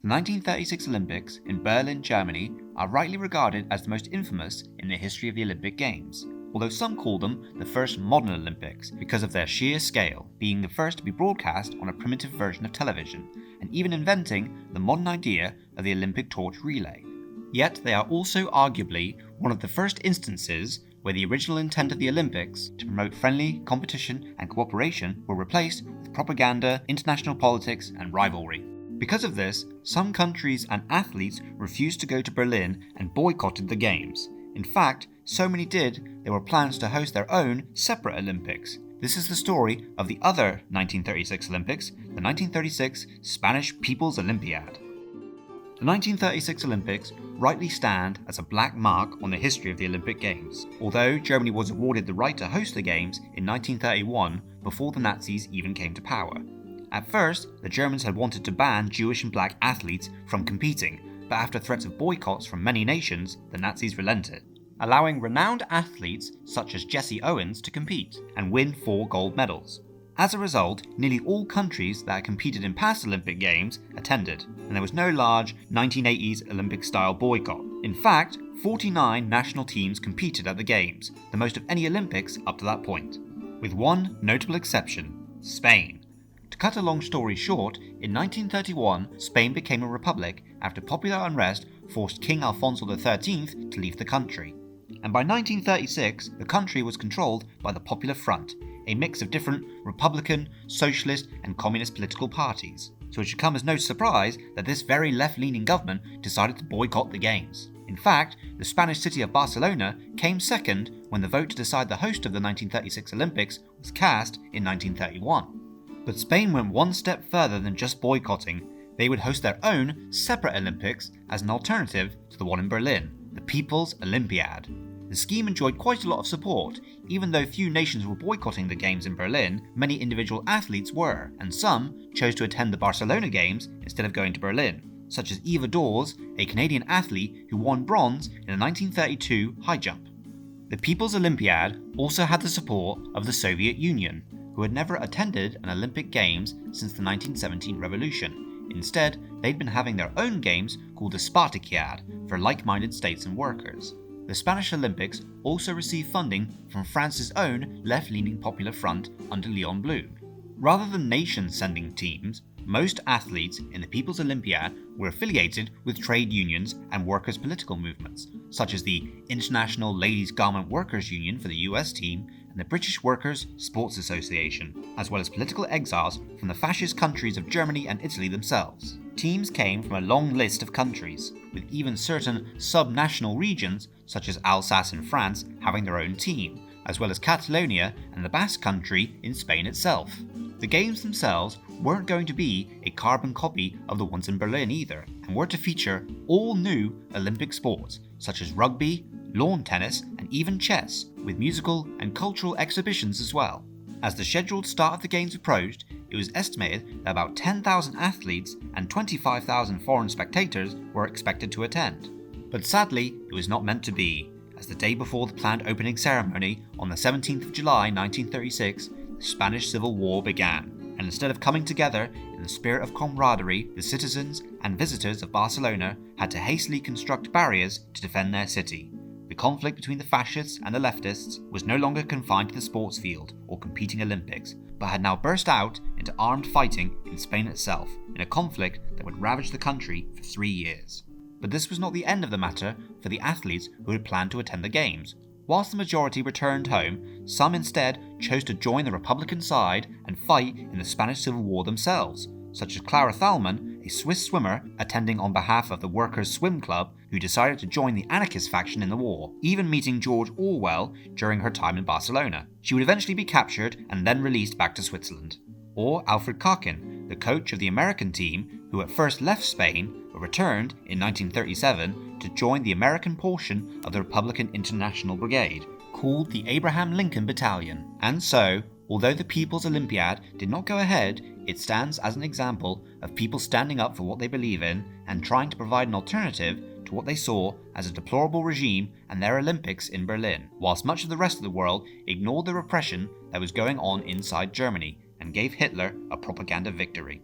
The 1936 Olympics in Berlin, Germany are rightly regarded as the most infamous in the history of the Olympic Games, although some call them the first modern Olympics because of their sheer scale, being the first to be broadcast on a primitive version of television, and even inventing the modern idea of the Olympic torch relay. Yet they are also arguably one of the first instances where the original intent of the Olympics to promote friendly competition and cooperation were replaced with propaganda, international politics, and rivalry. Because of this, some countries and athletes refused to go to Berlin and boycotted the Games. In fact, so many did, there were plans to host their own separate Olympics. This is the story of the other 1936 Olympics, the 1936 Spanish People's Olympiad. The 1936 Olympics rightly stand as a black mark on the history of the Olympic Games, although Germany was awarded the right to host the Games in 1931 before the Nazis even came to power. At first, the Germans had wanted to ban Jewish and black athletes from competing, but after threats of boycotts from many nations, the Nazis relented, allowing renowned athletes such as Jesse Owens to compete and win 4 gold medals. As a result, nearly all countries that had competed in past Olympic Games attended, and there was no large 1980s Olympic-style boycott. In fact, 49 national teams competed at the Games, the most of any Olympics up to that point, with one notable exception: Spain. To cut a long story short, in 1931, Spain became a republic after popular unrest forced King Alfonso XIII to leave the country. And by 1936, the country was controlled by the Popular Front, a mix of different Republican, Socialist, and Communist political parties. So it should come as no surprise that this very left-leaning government decided to boycott the Games. In fact, the Spanish city of Barcelona came second when the vote to decide the host of the 1936 Olympics was cast in 1931. But Spain went one step further than just boycotting. They would host their own separate Olympics as an alternative to the one in Berlin, the People's Olympiad. The scheme enjoyed quite a lot of support. Even though few nations were boycotting the Games in Berlin, many individual athletes were, and some chose to attend the Barcelona Games instead of going to Berlin, such as Eva Dawes, a Canadian athlete who won bronze in the 1932 high jump. The People's Olympiad also had the support of the Soviet Union, who had never attended an Olympic Games since the 1917 revolution. Instead, they'd been having their own games called the Spartakiad for like-minded states and workers. The Spanish Olympics also received funding from France's own left-leaning Popular Front under Léon Blum. Rather than nations sending teams, most athletes in the People's Olympiad were affiliated with trade unions and workers' political movements, such as the International Ladies Garment Workers Union for the US team and the British Workers' Sports Association, as well as political exiles from the fascist countries of Germany and Italy themselves. Teams came from a long list of countries, with even certain sub-national regions, such as Alsace in France, having their own team, as well as Catalonia and the Basque Country in Spain itself. The Games themselves weren't going to be a carbon copy of the ones in Berlin either, and were to feature all new Olympic sports, such as rugby, lawn tennis, and even chess, with musical and cultural exhibitions as well. As the scheduled start of the Games approached, it was estimated that about 10,000 athletes and 25,000 foreign spectators were expected to attend. But sadly, it was not meant to be, as the day before the planned opening ceremony, on the 17th of July 1936, the Spanish Civil War began, and instead of coming together in the spirit of camaraderie, the citizens and visitors of Barcelona had to hastily construct barriers to defend their city. The conflict between the fascists and the leftists was no longer confined to the sports field or competing Olympics, but had now burst out into armed fighting in Spain itself, in a conflict that would ravage the country for 3 years. But this was not the end of the matter for the athletes who had planned to attend the Games. Whilst the majority returned home, some instead chose to join the Republican side and fight in the Spanish Civil War themselves, such as Clara Thalmann, a Swiss swimmer attending on behalf of the Workers' Swim Club, who decided to join the anarchist faction in the war, even meeting George Orwell during her time in Barcelona. She would eventually be captured and then released back to Switzerland. Or Alfred Karkin, the coach of the American team, who at first left Spain but returned in 1937 to join the American portion of the Republican International Brigade, called the Abraham Lincoln Battalion. And so, although the People's Olympiad did not go ahead, it stands as an example of people standing up for what they believe in and trying to provide an alternative to what they saw as a deplorable regime and their Olympics in Berlin, whilst much of the rest of the world ignored the repression that was going on inside Germany and gave Hitler a propaganda victory.